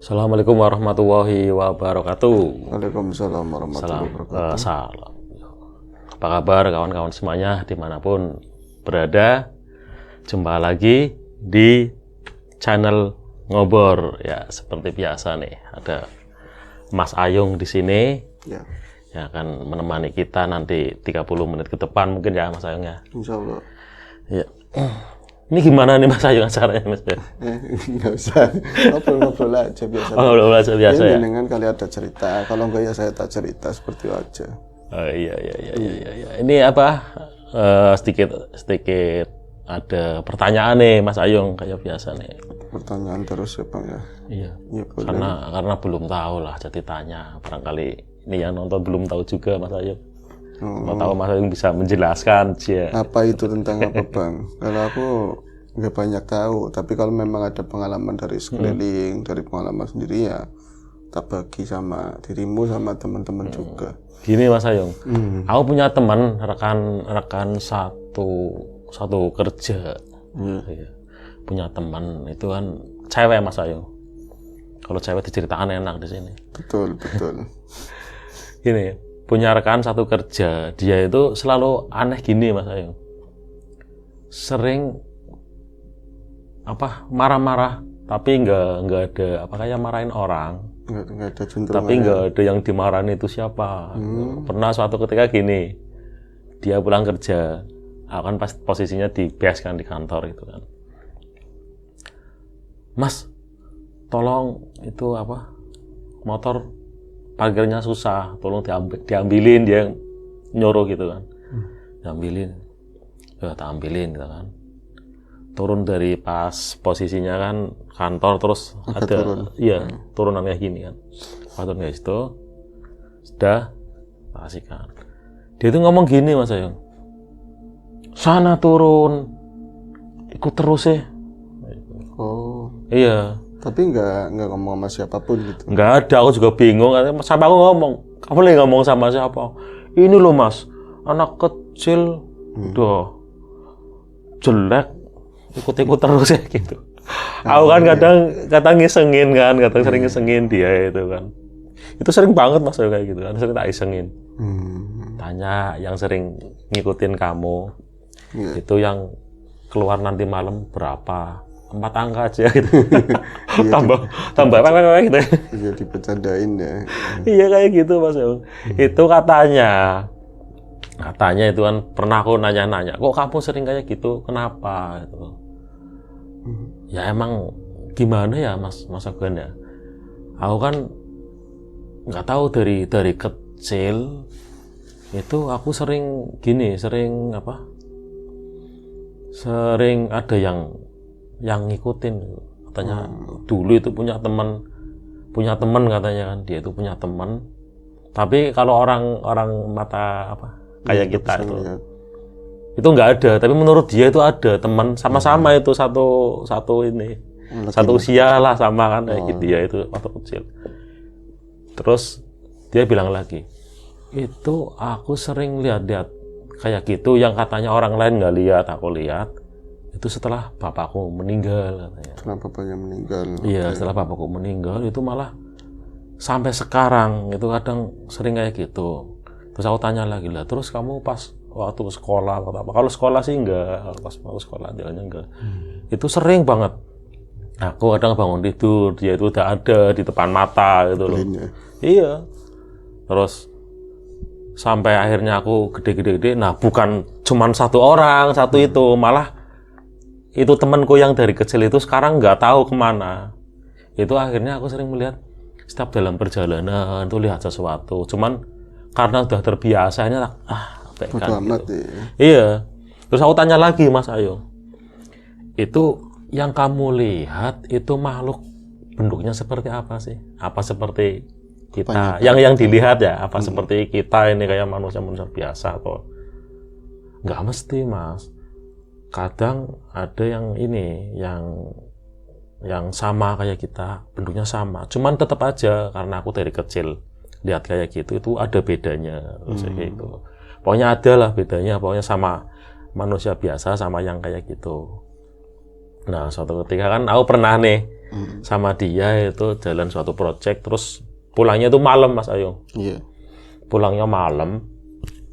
Assalamualaikum warahmatullahi wabarakatuh. Waalaikumsalam warahmatullahi wabarakatuh. Salam. Apa kabar kawan-kawan semuanya dimanapun berada? Jumpa lagi di channel Ngobor. Ya seperti biasa nih, ada Mas Ayung di sini. Ya, Yang akan menemani kita nanti 30 menit ke depan mungkin ya Mas Ayung ya. insya Allah. Ya. Ini gimana nih Mas Ayung acaranya Mas? Nggak usah, ngobrol-ngobrol aja biasa. Oh, ngobrol aja biasa ya. Dengan kali ada cerita, kalau enggak ya saya tak cerita seperti itu aja. Oh, iya. Ini apa? Sedikit ada pertanyaan nih Mas Ayung kayak biasa nih. Pertanyaan terus ya Bang ya. Iya. Ya, boleh. Karena belum tahu lah, jadi tanya. Barangkali ini yang nonton belum tahu juga Mas Ayung. Mau tahu Mas Ayung bisa menjelaskan aja. Apa itu tentang apa Bang? Kalau aku nggak banyak tahu, tapi kalau memang ada pengalaman dari sekeliling, dari pengalaman sendiri ya tak bagi sama dirimu sama teman-teman juga. Gini Mas Ayung, aku punya teman rekan satu kerja. Iya. Punya teman itu kan cewek Mas Ayung. Kalau cewek diceritakan enak di sini. Betul. Gini, punya rekan satu kerja, dia itu selalu aneh gini Mas Ayung. Sering marah-marah, tapi nggak ada kayak marahin orang. Nggak ada cenderungan. Tapi nggak ada yang dimarahin itu siapa. Pernah suatu ketika gini, dia pulang kerja, aku kan pas posisinya di base kan di kantor itu kan. Mas, tolong itu motor parkirnya susah, tolong diambilin, dia nyuruh gitu kan. Diambilin, ya tak ambilin gitu kan. Turun dari pas posisinya kan kantor terus turunan kayak gini kan. Turun guys itu sudah kasihkan. Dia itu ngomong gini Mas Ayung, sana turun, ikut terus ya. Oh. Iya. Tapi nggak ngomong sama siapapun gitu. Nggak ada, aku juga bingung. Sama aku ngomong, kamu lagi ngomong sama siapa? Ini loh Mas, anak kecil udah jelek, ikut-ikut terus ya gitu. Aku kan kadang ngisengin kan, sering ngisengin dia itu kan. Itu sering banget Mas kayak gitu kan, sering tak isengin. Tanya yang sering ngikutin kamu, itu yang keluar nanti malam berapa? 4 angka aja gitu. tambah gitu. Iya, dibercandain ya. Iya kayak gitu Mas. Itu katanya itu kan pernah aku nanya-nanya, kok kamu sering kayak gitu, kenapa gitu. Ya emang gimana ya Mas Agan ya, aku kan nggak tahu dari kecil itu aku sering ada yang ngikutin katanya. Dulu itu punya teman katanya kan, dia itu punya teman, tapi kalau orang mata kayak kita itu nggak ada, tapi menurut dia itu ada teman sama-sama itu satu usia lah sama kan kayak gitu ya, itu waktu kecil. Terus dia bilang lagi, itu aku sering lihat kayak gitu yang katanya orang lain nggak lihat, aku lihat. Itu setelah bapakku meninggal katanya. Setelah bapaknya meninggal. Iya, setelah bapakku meninggal itu malah sampai sekarang itu kadang sering kayak gitu. Terus aku tanya lagi lah, terus kamu pas waktu sekolah atau apa? Kalau sekolah sih enggak, pas waktu sekolah jalannya enggak. Itu sering banget. Aku kadang bangun tidur, dia itu udah ada di depan mata gitu loh. Iya. Terus sampai akhirnya aku gede. Nah, bukan cuman satu orang, itu malah itu temanku yang dari kecil itu sekarang nggak tahu kemana. Itu akhirnya aku sering melihat setiap dalam perjalanan tuh lihat sesuatu. Cuman karena udah terbiasanya abaikan gitu. Iya. Terus aku tanya lagi Mas Ayung, itu yang kamu lihat itu makhluk bentuknya seperti apa sih? Apa seperti kita yang dilihat ya? Apa seperti kita ini kayak manusia biasa atau nggak mesti Mas? Kadang ada yang yang sama kayak kita, bentuknya sama. Cuman tetap aja karena aku dari kecil lihat kayak gitu, itu ada bedanya. Kayak gitu. Pokoknya ada lah bedanya, pokoknya sama manusia biasa sama yang kayak gitu. Nah, suatu ketika kan aku pernah nih sama dia itu jalan suatu project, terus pulangnya itu malam Mas Ayung. Iya. Pulangnya malam,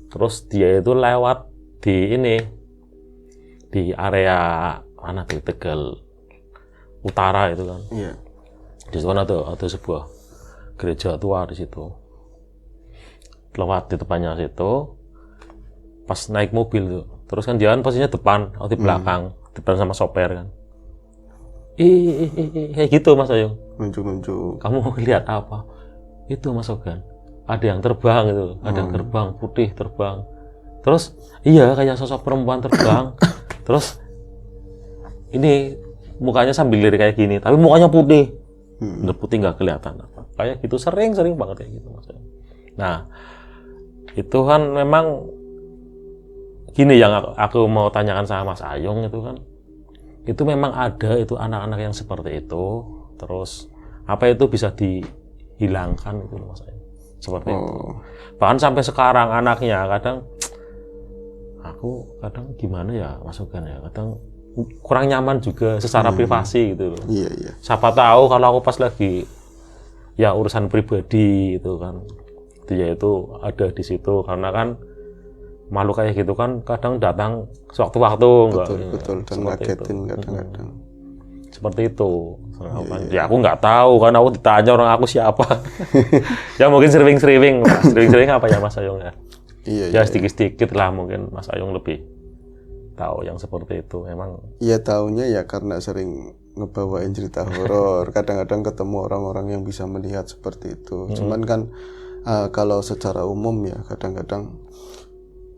terus dia itu lewat di area mana tuh, Tegal Utara itu kan. Iya. Di sana ada sebuah gereja tua di situ. Lewat di depannya situ, pas naik mobil tuh, terus kan dia kan posisinya depan atau di belakang, depan sama sopir kan. Kayak gitu Mas Ayung. Nunjuk-nunjuk. Kamu lihat apa? Itu Mas Ogan. Ada yang terbang gitu, ada yang terbang putih terbang. Terus iya kayak sosok perempuan terbang. Terus ini mukanya sambil lirik kayak gini, tapi mukanya putih. Bener putih nggak kelihatan apa. Kayak gitu sering banget kayak gitu Mas Ayung. Nah, itu kan memang gini yang aku mau tanyakan sama Mas Ayung itu kan. Itu memang ada itu anak-anak yang seperti itu, terus apa itu bisa dihilangkan itu Mas Ayung, seperti itu. Bahkan sampai sekarang anaknya kadang gimana ya Mas Ogan ya, kadang kurang nyaman juga secara privasi gitu loh. Iya. Siapa tahu kalau aku pas lagi ya urusan pribadi itu kan, dia itu ada di situ karena kan malu kayak gitu kan kadang datang sewaktu-waktu Betul, dan ngagetin kadang-kadang. Seperti itu. Ya aku nggak tahu kan, aku ditanya orang aku siapa. Ya mungkin sering apa ya Mas Ayung ya. Iya. Sedikit-sedikit lah mungkin Mas Ayung lebih tahu yang seperti itu emang. Iya, taunya ya karena sering ngebawain cerita horor. Kadang-kadang ketemu orang-orang yang bisa melihat seperti itu. Cuman kan kalau secara umum ya kadang-kadang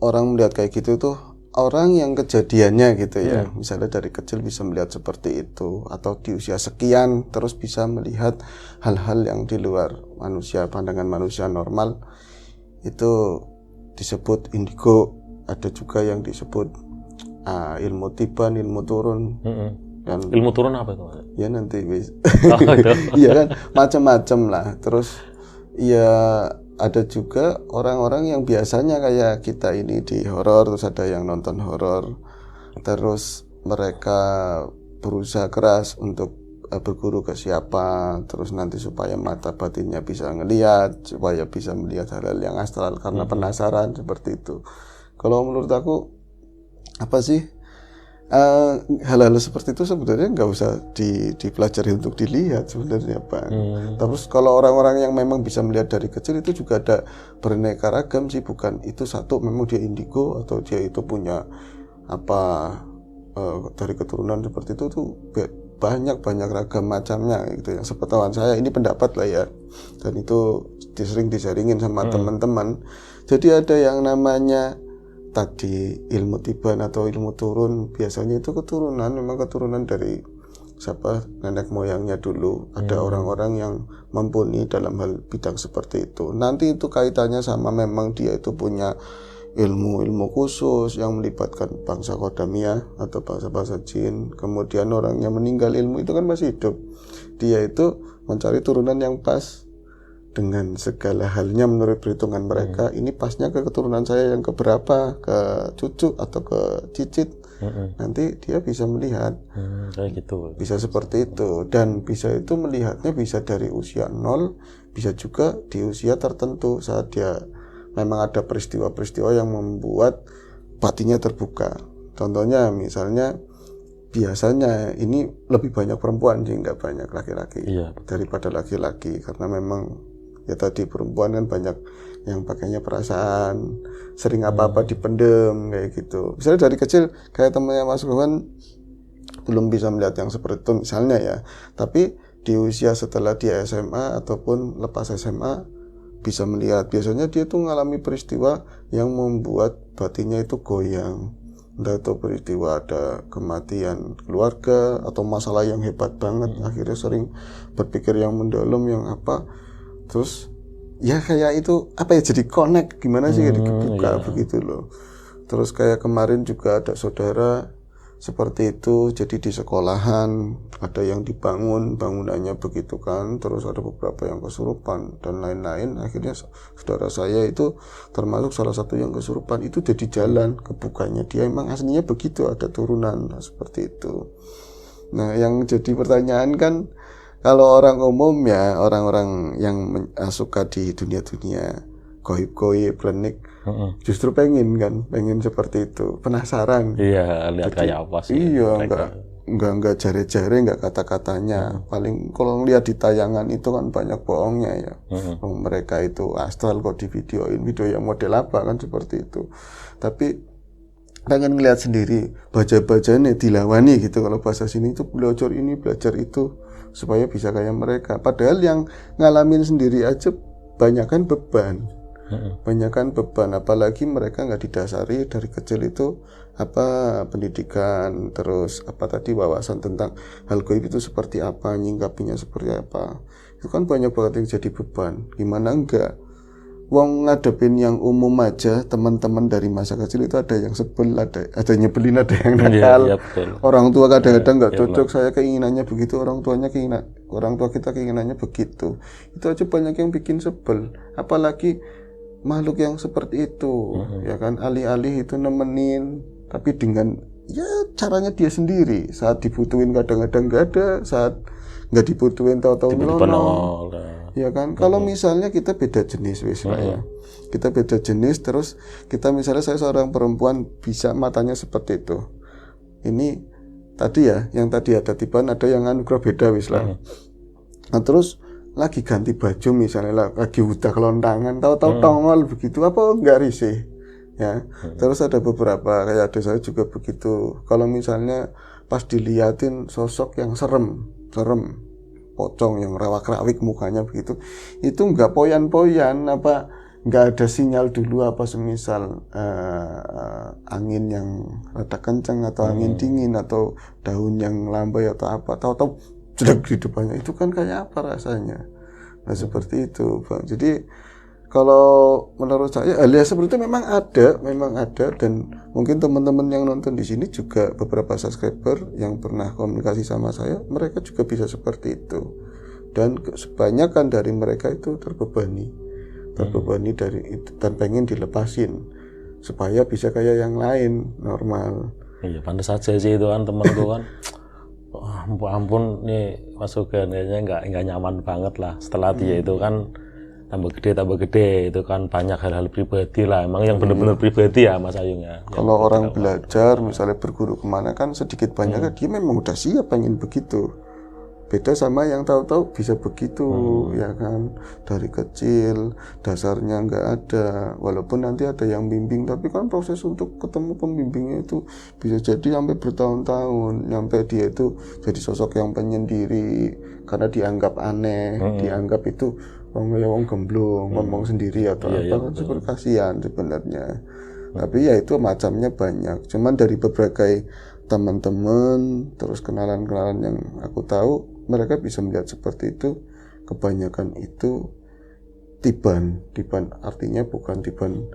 orang melihat kayak gitu tuh orang yang kejadiannya gitu ya. Misalnya dari kecil bisa melihat seperti itu, atau di usia sekian terus bisa melihat hal-hal yang di luar pandangan manusia normal. Itu disebut indigo. Ada juga yang disebut ilmu tiban, ilmu turun. Dan ilmu turun apa itu? Ya nanti iya kan macam-macam lah. Terus ya ada juga orang-orang yang biasanya kayak kita ini di horor, terus ada yang nonton horor, terus mereka berusaha keras untuk berguru ke siapa, terus nanti supaya mata batinnya bisa ngelihat, supaya bisa melihat hal-hal yang astral karena penasaran seperti itu. Kalau menurut aku apa sih hal-hal seperti itu sebenarnya nggak usah dipelajari untuk dilihat sebenarnya Pak. Terus kalau orang-orang yang memang bisa melihat dari kecil itu juga ada beraneka ragam sih, bukan itu satu memang dia indigo atau dia itu punya apa dari keturunan seperti itu tuh banyak ragam macamnya gitu. Yang sepengetahuan saya ini pendapat lah ya, dan itu sering disaringin sama teman-teman. Jadi ada yang namanya tadi ilmu tiban atau ilmu turun, biasanya itu memang keturunan dari nenek moyangnya dulu. Ada orang-orang yang mumpuni dalam hal bidang seperti itu. Nanti itu kaitannya sama memang dia itu punya ilmu khusus yang melibatkan bangsa Kodamia atau bangsa-bangsa jin. Kemudian orangnya meninggal, ilmu itu kan masih hidup. Dia itu mencari turunan yang pas dengan segala halnya menurut perhitungan mereka. Ini pasnya ke keturunan saya yang keberapa, ke cucu atau ke cicit. Nanti dia bisa melihat kayak gitu. Bisa seperti itu. Dan bisa itu melihatnya bisa dari usia 0, bisa juga di usia tertentu saat dia memang ada peristiwa-peristiwa yang membuat batinnya terbuka. Contohnya misalnya biasanya ini lebih banyak perempuan sih, nggak banyak laki-laki daripada laki-laki, karena memang ya tadi perempuan kan banyak yang pakainya perasaan, sering apa-apa dipendem kayak gitu. Misalnya dari kecil kayak temannya Mas Rohan belum bisa melihat yang seperti itu misalnya ya, tapi di usia setelah dia SMA ataupun lepas SMA bisa melihat. Biasanya dia tuh mengalami peristiwa yang membuat batinnya itu goyang. Entah itu peristiwa ada kematian keluarga atau masalah yang hebat banget, akhirnya sering berpikir yang mendalam, yang apa. Terus ya kayak itu apa ya, jadi connect gimana sih dibuka begitu loh. Terus kayak kemarin juga ada saudara seperti itu, jadi di sekolahan ada yang dibangun bangunannya begitu kan, terus ada beberapa yang kesurupan dan lain-lain. Akhirnya saudara saya itu termasuk salah satu yang kesurupan, itu jadi jalan kebukanya. Dia emang aslinya begitu, ada turunan seperti itu. Nah yang jadi pertanyaan kan Kalau orang umum ya, orang-orang yang suka di dunia-dunia goib-goib, klinik, justru pengen seperti itu, penasaran. Iya, lihat kayak apa sih Iya, mereka. enggak jare-jare, enggak kata-katanya. Paling kalau lihat di tayangan itu kan banyak bohongnya ya. Mereka itu astral kok di video yang model apa kan seperti itu. Tapi pengen ngeliat sendiri, baca-bacanya dilawani gitu, kalau bahasa sini itu belajar ini, belajar itu, supaya bisa kayak mereka. Padahal yang ngalamin sendiri aja banyakan beban. Apalagi mereka nggak didasari dari kecil itu pendidikan, terus wawasan tentang hal gaib itu seperti apa, nyingkapinya seperti apa. Itu kan banyak banget yang jadi beban. Gimana enggak? Wong ngadepin yang umum aja, teman-teman dari masa kecil itu ada yang sebel, ada nyebelin, ada yang nakal. Iya, betul. Orang tua kadang-kadang nggak cocok, saya keinginannya begitu, orang tua kita keinginannya begitu. Itu aja banyak yang bikin sebel. Apalagi makhluk yang seperti itu, ya kan, alih-alih itu nemenin, tapi dengan ya caranya dia sendiri. Saat dibutuhin kadang-kadang nggak ada, saat nggak dibutuhin tahu-tahu melono. Ya kan, kalau misalnya kita beda jenis ya. Kita beda jenis, terus kita misalnya saya seorang perempuan bisa matanya seperti itu. Ini tadi ya, yang tadi ada tiban, ada yang anugerah beda lah. Nah, terus lagi ganti baju misalnya, lagi udah kelontangan, tahu-tahu tongol begitu, apa enggak risih ya. Terus ada beberapa kayak ada saya juga begitu. Kalau misalnya pas diliatin sosok yang serem, pocong yang rawak-rawik mukanya begitu, itu enggak poyan-poyan, enggak ada sinyal dulu semisal angin yang rada kencang atau angin dingin atau daun yang lambai atau apa, tahu-tahu jedek di depannya, itu kan kayak apa rasanya. Nah seperti itu Bang. Jadi kalau menurut saya hal yang seperti itu memang ada, dan mungkin teman-teman yang nonton di sini juga beberapa subscriber yang pernah komunikasi sama saya, mereka juga bisa seperti itu. Dan kebanyakan dari mereka itu terbebani dari itu dan pengen dilepasin supaya bisa kayak yang lain normal. Iya, pantas saja sih itu kan temanku kan. Ampun nih Mas Sugeng, kayaknya nggak nyaman banget lah setelah dia itu kan tambah gede itu kan banyak hal-hal pribadi lah, emang yang benar-benar pribadi ya Mas Ayung ya. Kalau orang belajar misalnya berguru kemana kan sedikit banyak dia memang udah siap pengen begitu. Beda sama yang tahu-tahu bisa begitu ya kan, dari kecil dasarnya nggak ada, walaupun nanti ada yang bimbing, tapi kan proses untuk ketemu pembimbingnya itu bisa jadi sampai bertahun-tahun, sampai dia itu jadi sosok yang penyendiri karena dianggap aneh, dianggap itu wong gemblong, ngomong sendiri atau apa, kan super kasihan sebenarnya. Tapi ya itu macamnya banyak, cuman dari berbagai teman-teman terus kenalan-kenalan yang aku tahu, mereka bisa melihat seperti itu. Kebanyakan itu tiban artinya bukan tiban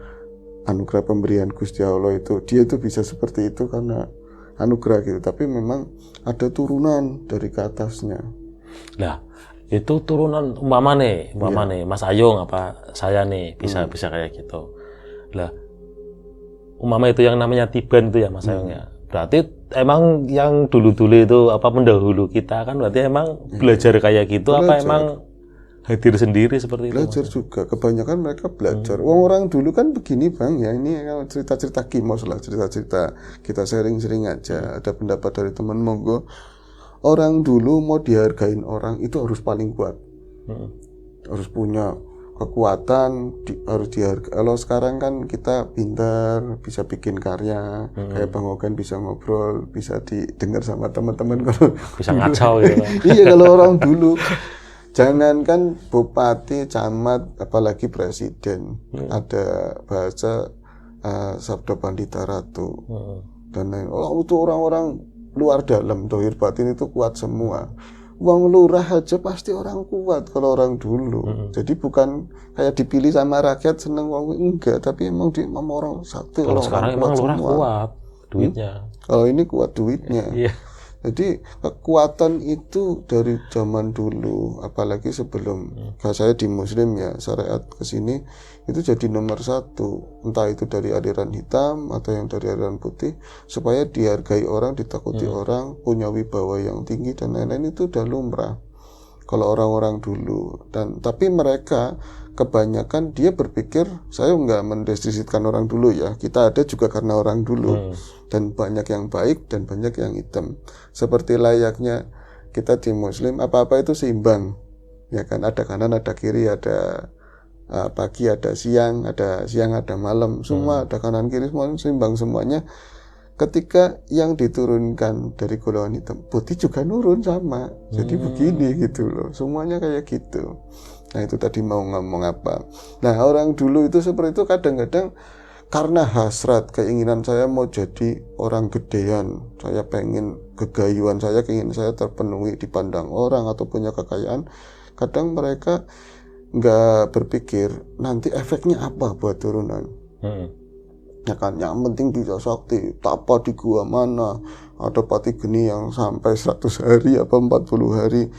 anugerah pemberian Gusti Allah, itu dia itu bisa seperti itu karena anugerah gitu, tapi memang ada turunan dari ke atasnya. Nah itu turunan umpama nih Mas Ayung apa saya nih bisa kayak gitu lah. Umpama itu yang namanya tiban itu ya Mas Ayung ya, berarti emang yang dulu-dulu itu pendahulu kita kan berarti emang belajar kayak gitu, emang hadir sendiri seperti belajar itu? Juga kebanyakan mereka belajar. Orang dulu kan begini Bang ya, ini cerita-cerita kimos lah, cerita-cerita kita sharing-sharing aja. Ada pendapat dari teman, monggo. Orang dulu mau dihargain orang itu harus paling kuat, harus punya kekuatan, harus dihargai. Kalau sekarang kan kita pintar, bisa bikin karya, kayak Bang Ogan bisa ngobrol, bisa didengar sama teman-teman. Kalau bisa ngacau gitu. Iya, kalau orang dulu jangankan bupati, camat, apalagi presiden, ada bahasa sabda pandita ratu dan lain. Itu orang-orang luar dalam, dohir batin itu kuat semua. Uang lurah aja pasti orang kuat kalau orang dulu. Jadi bukan kayak dipilih sama rakyat seneng uang, enggak, tapi emang dia orang sakti. Kalau sekarang emang lurah kuat duitnya. Kalau ini kuat duitnya. Iya. Jadi kekuatan itu dari zaman dulu, apalagi sebelum saya di Muslim ya, syariat kesini itu jadi nomor satu, entah itu dari aliran hitam atau yang dari aliran putih, supaya dihargai orang, ditakuti orang, punya wibawa yang tinggi dan lain-lain, itu udah lumrah. kalau orang-orang dulu. Dan tapi mereka kebanyakan dia berpikir, saya nggak mendeskripsikan orang dulu ya, kita ada juga karena orang dulu, dan banyak yang baik dan banyak yang hitam. Seperti layaknya kita di Muslim, apa-apa itu seimbang, ya kan, ada kanan ada kiri, ada pagi ada siang ada malam, semua ada kanan kiri, semua seimbang semuanya. Ketika yang diturunkan dari golongan hitam putih juga nurun sama, jadi begini gitu loh, semuanya kayak gitu. Nah itu tadi mau ngomong apa. Nah orang dulu itu seperti itu, kadang-kadang karena hasrat keinginan saya mau jadi orang gedean, saya pengen kegayuan saya, keinginan saya terpenuhi dipandang orang atau punya kekayaan, kadang mereka nggak berpikir nanti efeknya apa buat turunan. Ya kan, yang penting bisa sakti, tapa di gua mana, ada pati geni yang sampai 100 hari apa 40 hari,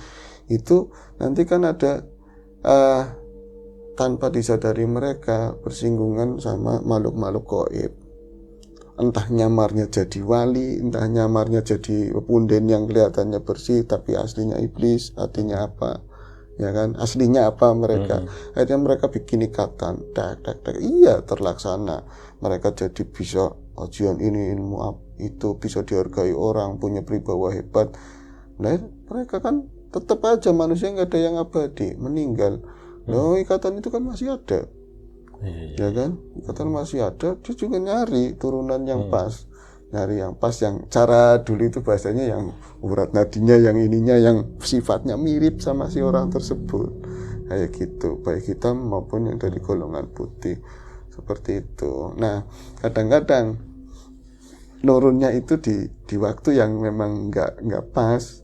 itu nanti kan ada tanpa disadari mereka bersinggungan sama makhluk-makhluk gaib. Entah nyamarnya jadi wali, entah nyamarnya jadi punden yang kelihatannya bersih tapi aslinya iblis, artinya apa? Ya kan, aslinya apa mereka? Akhirnya mereka bikin ikatan, iya terlaksana. Mereka jadi bisa ajian ini, ilmu itu, bisa dihargai orang, punya pribawa hebat. Nah mereka kan tetap aja manusia nggak ada yang abadi, meninggal. Loh ikatan itu kan masih ada, ya kan? Ikatan masih ada, dia juga nyari turunan yang pas. Nyari yang pas, yang cara dulu itu bahasanya yang urat nadinya, yang ininya, yang sifatnya mirip sama si orang tersebut, kayak gitu, baik hitam maupun yang dari golongan putih, seperti itu. Nah kadang-kadang nurunnya itu di waktu yang memang nggak pas,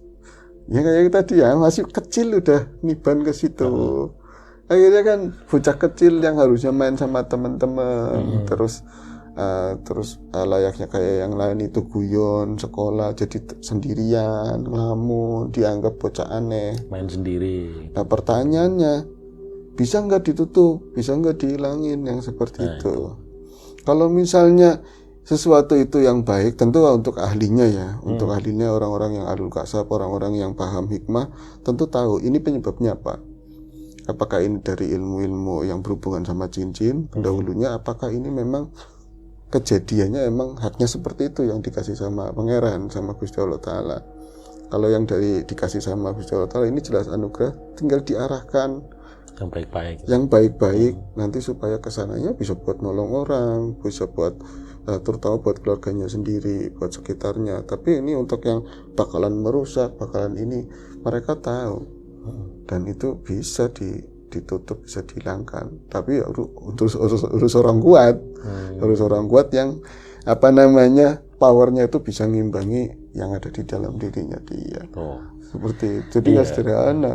ya kayak tadi ya, masih kecil udah niban ke situ. Akhirnya kan bocah kecil yang harusnya main sama teman-teman, terus layaknya kayak yang lain itu guyon sekolah jadi sendirian, ngelamun, dianggap bocah aneh, main sendiri. Nah pertanyaannya, bisa nggak ditutup, bisa nggak dihilangin yang seperti itu? Kalau misalnya sesuatu itu yang baik, tentu untuk ahlinya ya, untuk ahlinya orang-orang yang ahlul kasab, orang-orang yang paham hikmah, tentu tahu ini penyebabnya apa. Apakah ini dari ilmu-ilmu yang berhubungan sama jin-jin pendahulunya, apakah ini memang kejadiannya emang haknya seperti itu yang dikasih sama pangeran, sama Gusti Allah Ta'ala. Kalau yang dari dikasih sama Gusti Allah Ta'ala ini jelas anugerah, tinggal diarahkan yang baik-baik, nanti supaya kesananya bisa buat nolong orang, bisa buat terutama buat keluarganya sendiri, buat sekitarnya. Tapi ini untuk yang bakalan merusak, bakalan ini, mereka tahu, dan itu bisa ditutup, bisa dihilangkan. Tapi ya, urus orang kuat, harus orang kuat yang apa namanya, powernya itu bisa ngimbangi yang ada di dalam dirinya dia. Seperti itu. Jadi nggak sederhana.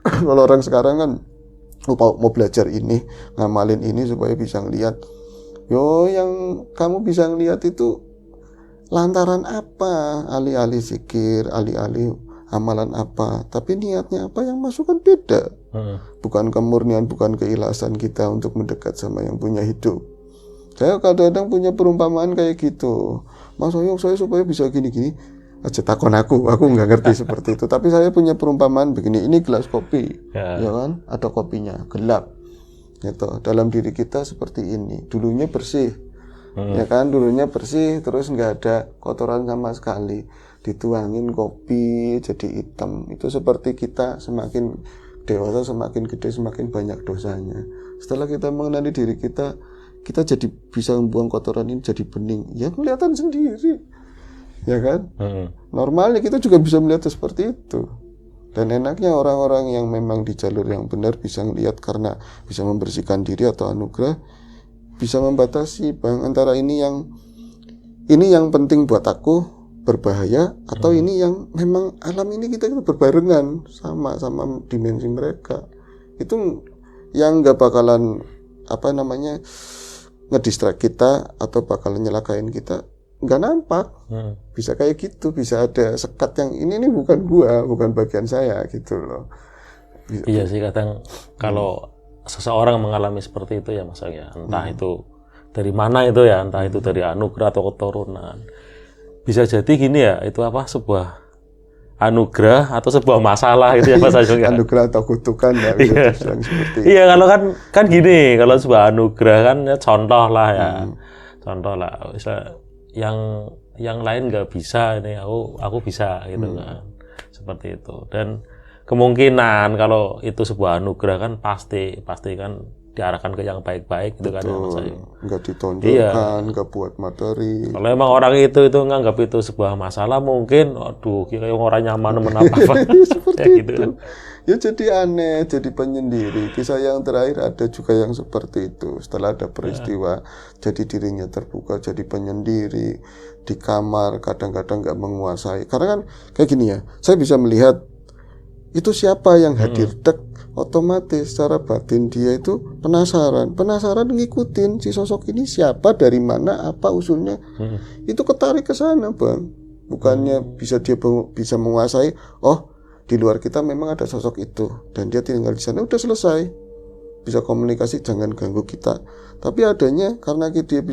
Kalau orang sekarang kan mau belajar ini, ngamalin ini supaya bisa ngelihat, yang kamu bisa ngelihat itu lantaran apa, alih-alih zikir, alih-alih amalan apa, tapi niatnya apa yang masuk kan beda. Bukan kemurnian, bukan keikhlasan kita untuk mendekat sama yang punya hidup. Saya kadang-kadang punya perumpamaan kayak gitu, Mas Oyong, saya supaya bisa gini-gini aja takon aku nggak ngerti seperti itu. Tapi saya punya perumpamaan begini, ini gelas kopi, ya kan, ada kopinya gelap, gitu. Dalam diri kita seperti ini, dulunya bersih, ya kan, dulunya bersih, terus nggak ada kotoran sama sekali, dituangin kopi jadi hitam. Itu seperti kita semakin dewasa, semakin gede, semakin banyak dosanya. Setelah kita mengenali diri kita jadi bisa membuang kotoran ini jadi bening, ya kelihatan sendiri, ya kan. Normalnya kita juga bisa melihat seperti itu. Dan enaknya orang-orang yang memang di jalur yang benar bisa melihat, karena bisa membersihkan diri atau anugerah, bisa membatasi, Bang, antara ini yang penting buat aku berbahaya, atau ini yang memang alam ini kita berbarengan sama dimensi mereka. Itu yang nggak bakalan ngedistract kita atau bakalan nyelakain kita, nggak nampak. Bisa kayak gitu, bisa ada sekat yang ini bukan gua, bukan bagian saya, gitu loh. Iya sih, kadang kalau seseorang mengalami seperti itu ya Mas, ya entah itu dari mana itu ya, entah itu dari anugerah atau keturunan, bisa jadi gini ya, itu sebuah anugerah atau sebuah masalah gitu ya Mas Ayung ya. Anugerah atau kutukan ya, bisa dibilang seperti itu. Iya, kalau kan gini, kalau sebuah anugerah kan ya contoh lah ya. Contoh lah, bisa yang lain nggak bisa, ini aku bisa gitu kan. Seperti itu. Dan kemungkinan kalau itu sebuah anugerah kan pasti kan diarahkan ke yang baik-baik gitu kan ya Mas Ayung. Nggak ditonjolkan, nggak buat materi. Kalau emang orang itu nganggap itu sebuah masalah, mungkin aduh kayak orang nyaman apa Seperti ya, itu. gitu kan. Ya jadi aneh, jadi penyendiri. Kisah yang terakhir ada juga yang seperti itu. Setelah ada peristiwa, jadi dirinya terbuka, jadi penyendiri di kamar, kadang-kadang nggak menguasai. Karena kan kayak gini ya, saya bisa melihat itu siapa yang hadir, otomatis secara batin dia itu penasaran ngikutin si sosok ini siapa, dari mana, apa usulnya. Itu ketarik ke sana Bang. Bukannya bisa menguasai, oh di luar kita memang ada sosok itu dan dia tinggal di sana, udah selesai, bisa komunikasi, jangan ganggu kita. Tapi adanya karena dia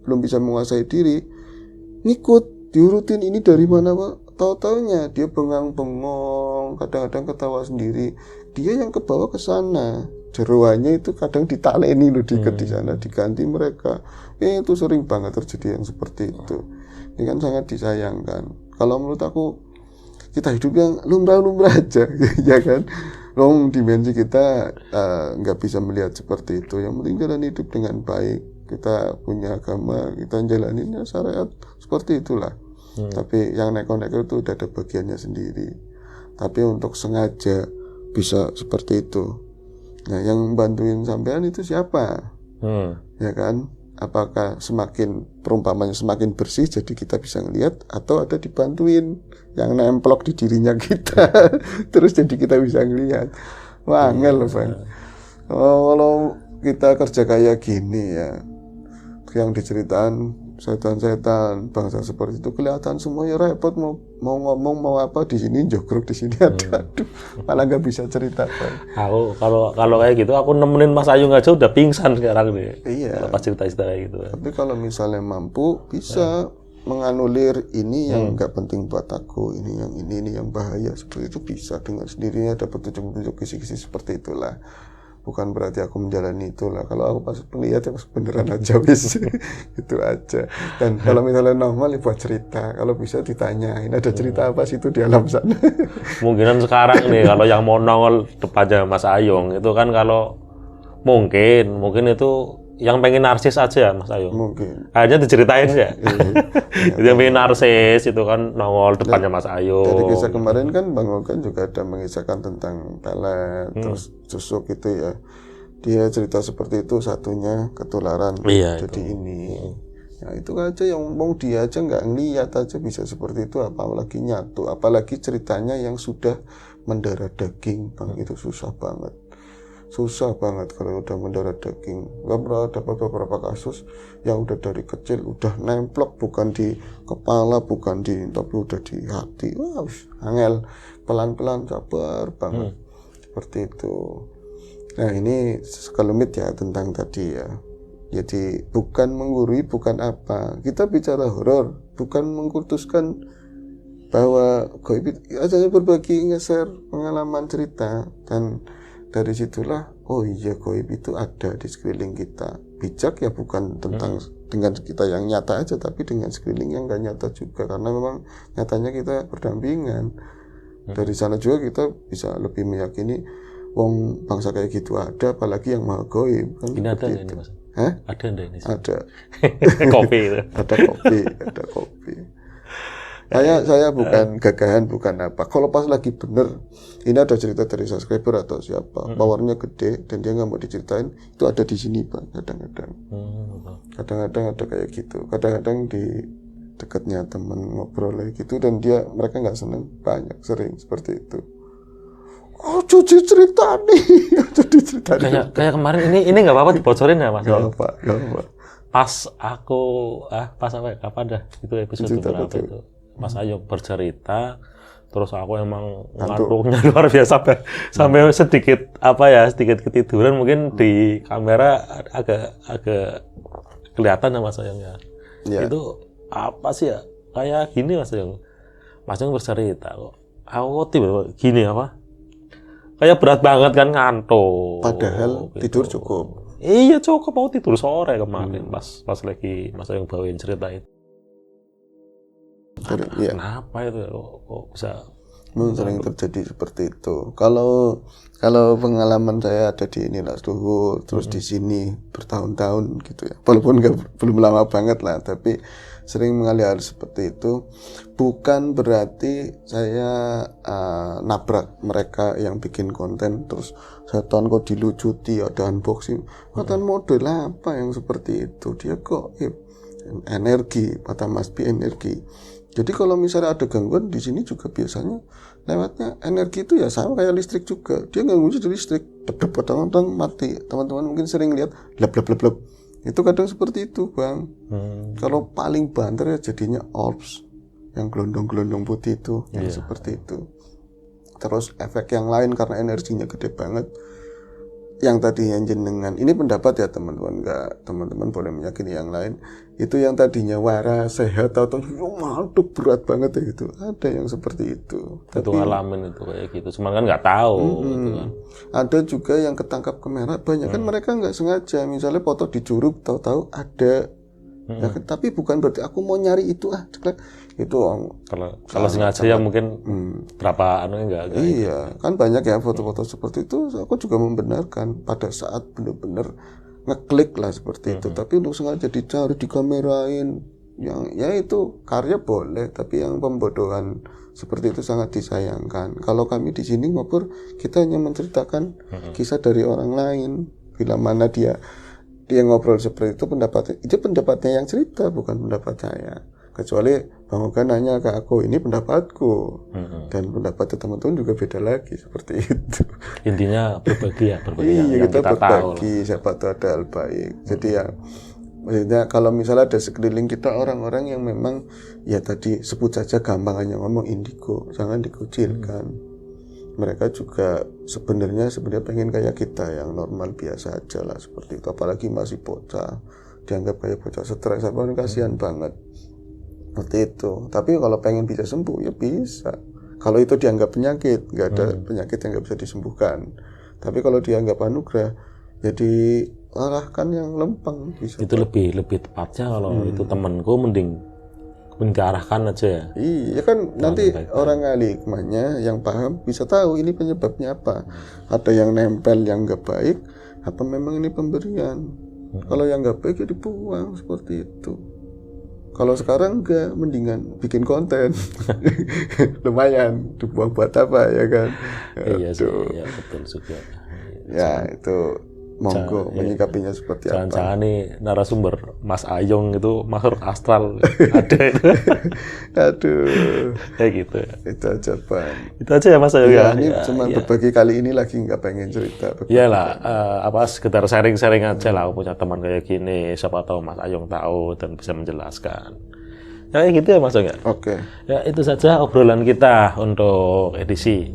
belum bisa menguasai diri, ngikut, diurutin ini dari mana Pak? Tahu-taunya dia bengang-bengong, kadang-kadang ketawa sendiri. Dia yang kebawa ke sana. Jeroannya itu kadang ditaleni loh, diikat di sana, diganti mereka. Itu sering banget terjadi yang seperti itu. Ini kan sangat disayangkan. Kalau menurut aku, kita hidup yang lumrah-lumrah aja, ya kan? Long dimensi kita nggak bisa melihat seperti itu. Yang penting jalan hidup dengan baik. Kita punya agama, kita jalaninnya syariat seperti itulah. Tapi yang neko-neko itu udah ada bagiannya sendiri. Tapi untuk sengaja bisa seperti itu. Nah, yang bantuin sampean itu siapa? Ya kan? Apakah semakin perumpamannya semakin bersih jadi kita bisa ngelihat, atau ada dibantuin yang nemplok di dirinya kita terus jadi kita bisa ngelihat. Wah, angel loh Bang. Kalau kita kerja kayak gini ya, yang diceritain setan-setan bangsa seperti itu kelihatan semuanya repot, mau ngomong mau apa di sini jogrok, di sini ada, aduh malah nggak bisa cerita Bang. Aku kalau kayak gitu aku nemenin Mas Ayung aja udah pingsan sekarang nih. Iya. Kalau pas cerita-cerita kayak gitu. Tapi kalau misalnya mampu bisa menganulir ini yang nggak penting buat aku, ini yang bahaya, seperti itu bisa dengan sendirinya, ada petunjuk-petunjuk kisi-kisi seperti itulah. Bukan berarti aku menjalani itulah. Kalau aku pas melihat ya beneran aja wis itu aja. Dan kalau misalnya normal ya buat cerita. Kalau bisa ditanyain ada cerita apa sih itu di alam sana. Mungkinan sekarang nih kalau yang mau nongol depannya Mas Ayung itu kan kalau mungkin itu yang pengen narsis aja Mas Ayung. Mungkin. Hanya diceritain ya. Itu yang pengen narsis itu kan nongol depannya Mas Ayung. Dari kisah kemarin kan Bang Ogan juga ada mengisahkan tentang pelet, terus susuk itu ya. Dia cerita seperti itu, satunya ketularan. Iya, jadi itu. Ini. Nah itu aja yang mau dia aja nggak ngeliat aja bisa seperti itu, apalagi nyatu, apalagi ceritanya yang sudah mendarah daging Bang, itu susah banget. Susah banget kalau udah mendarah daging. Gak dapat beberapa kasus yang udah dari kecil udah nemplok, bukan di kepala, bukan tapi udah di hati. Wah, angel, pelan-pelan, sabar banget. Seperti itu. Nah ini sekelumit ya tentang tadi ya. Jadi bukan menggurui, bukan apa. Kita bicara horor, bukan mengkultuskan bahwa goib, aja berbagi, nge-share pengalaman cerita, dan dari situlah oh iya goib itu ada di sekeliling kita. Bijak ya bukan tentang dengan kita yang nyata aja, tapi dengan sekeliling yang gak nyata juga, karena memang nyatanya kita berdampingan. Dari sana juga kita bisa lebih meyakini wong bangsa kayak gitu ada, apalagi yang maha goib kan. Ini ada ini Mas? Hah? Ada enggak ini? Ada. Kopi itu. Ada kopi. Saya bukan gagahan, bukan apa. Kalau pas lagi bener, ini ada cerita dari subscriber atau siapa, powernya gede dan dia nggak mau diceritain, itu ada di sini Bang. Kadang-kadang ada kayak gitu. Kadang-kadang di dekatnya teman ngobrol kayak gitu dan mereka nggak seneng, banyak sering seperti itu. Oh, cuci cerita nih, Kayak kemarin ini nggak apa-apa dibocorin ya Mas? Nggak apa. Pas apa? Kapan dah? Itu episode berapa itu? Mas Ayung bercerita, terus aku emang ngantuknya luar biasa sampai sedikit ketiduran, mungkin di kamera agak kelihatan ya Mas Ayung ya. Itu apa sih ya? Kayak gini Mas Ayung. Mas Ayung bercerita kok. aku tiba gini apa? Kayak berat banget kan ngantuk. Padahal gitu. tidur cukup. Iya cukup, aku tidur sore kemarin pas lagi Mas Ayung bawain cerita itu. Iya. Kenapa itu kok bisa? Sering terjadi seperti itu. Kalau pengalaman saya ada di Nilas Luhur, terus di sini bertahun-tahun gitu ya. Walaupun belum lama banget lah, tapi sering mengalami hal seperti itu. Bukan berarti saya nabrak mereka yang bikin konten terus saya kok dilucuti, ada unboxing. Konten model apa yang seperti itu? Dia kok energi, kata Mas Bi energi. Jadi kalau misalnya ada gangguan di sini juga biasanya lewatnya energi itu ya sama kayak listrik juga. Dia ganggu di listrik, dep-dep mati. Teman-teman mungkin sering lihat blab. Itu kadang seperti itu, Bang. Kalau paling banter ya jadinya orbs yang gelondong-gelondong putih itu, yang seperti itu. Terus efek yang lain karena energinya gede banget. Yang tadinya jenengan, ini pendapat ya teman-teman, enggak teman-teman boleh meyakini yang lain. Itu yang tadinya waras, sehat atau mantap berat banget ya itu. Ada yang seperti itu. Itu ngalamin itu kayak gitu. Cuman kan nggak tahu. Gitu kan. Ada juga yang ketangkap kamera, banyak kan mereka nggak sengaja. Misalnya foto di Curug, tahu-tahu ada. Ya, tapi bukan berarti aku mau nyari itu itu kalau sengaja ya mungkin berapa enggak iya kan banyak ya foto-foto seperti itu. Aku juga membenarkan pada saat benar-benar ngeklik lah seperti itu, tapi untuk sengaja dicari, dikamerain, yang ya itu karya boleh, tapi yang pembodohan seperti itu sangat disayangkan. Kalau kami di sini ngobrol, kita hanya menceritakan kisah dari orang lain. Bila mana dia ngobrol seperti itu pendapatnya yang cerita, bukan pendapat saya. Kecuali Bang Oga nanya ke aku, ini pendapatku, dan pendapatnya teman-teman juga beda lagi seperti itu. Intinya berbagi iya, yang kita berbagi, tahu. siapa tahu ada hal baik. Jadi ya, maksudnya kalau misalnya ada sekeliling kita orang-orang yang memang ya tadi sebut saja gampang hanya ngomong indigo, jangan dikucilkan. Mereka juga sebenarnya pengen kayak kita yang normal biasa aja lah seperti itu. Apalagi masih bocah, dianggap kayak bocah stres, kasihan banget seperti itu. Tapi kalau pengen bisa sembuh ya bisa. Kalau itu dianggap penyakit, nggak ada penyakit yang nggak bisa disembuhkan. Tapi kalau dianggap anugerah, jadi arahkan yang lempeng bisa. Itu lebih tepatnya kalau itu temanku mending diarahkan aja ya. Iya kan nanti orang ahli hikmahnya yang paham bisa tahu ini penyebabnya apa. Ada yang nempel yang nggak baik, apa memang ini pemberian. Kalau yang nggak baik ya dibuang seperti itu. Kalau sekarang enggak, mendingan bikin konten. Lumayan, dibuang buat apa ya kan. Iya sih, ya betul juga. Ya itu monggo menyikapinya seperti apa. Jangan-jangan nih narasumber Mas Ayung itu makhluk astral ada itu. Aduh. Kayak gitu ya. Itu aja Bang. Itu aja ya Mas Ayung ya. Ini cuma berbagi kali ini lagi nggak pengen cerita. Iyalah, sekedar sharing-sharing aja lah. Aku punya teman kayak gini, siapa tahu Mas Ayung tahu dan bisa menjelaskan. Ya kayak gitu ya Mas Ayung ya. Oke. Ya itu saja obrolan kita untuk edisi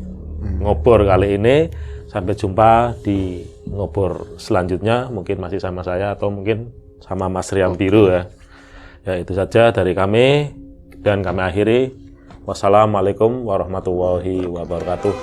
Ngobor kali ini. Sampai jumpa di Ngobor selanjutnya, mungkin masih sama saya atau mungkin sama Mas Riam Biru ya. Ya itu saja dari kami dan kami akhiri. Wassalamualaikum warahmatullahi wabarakatuh.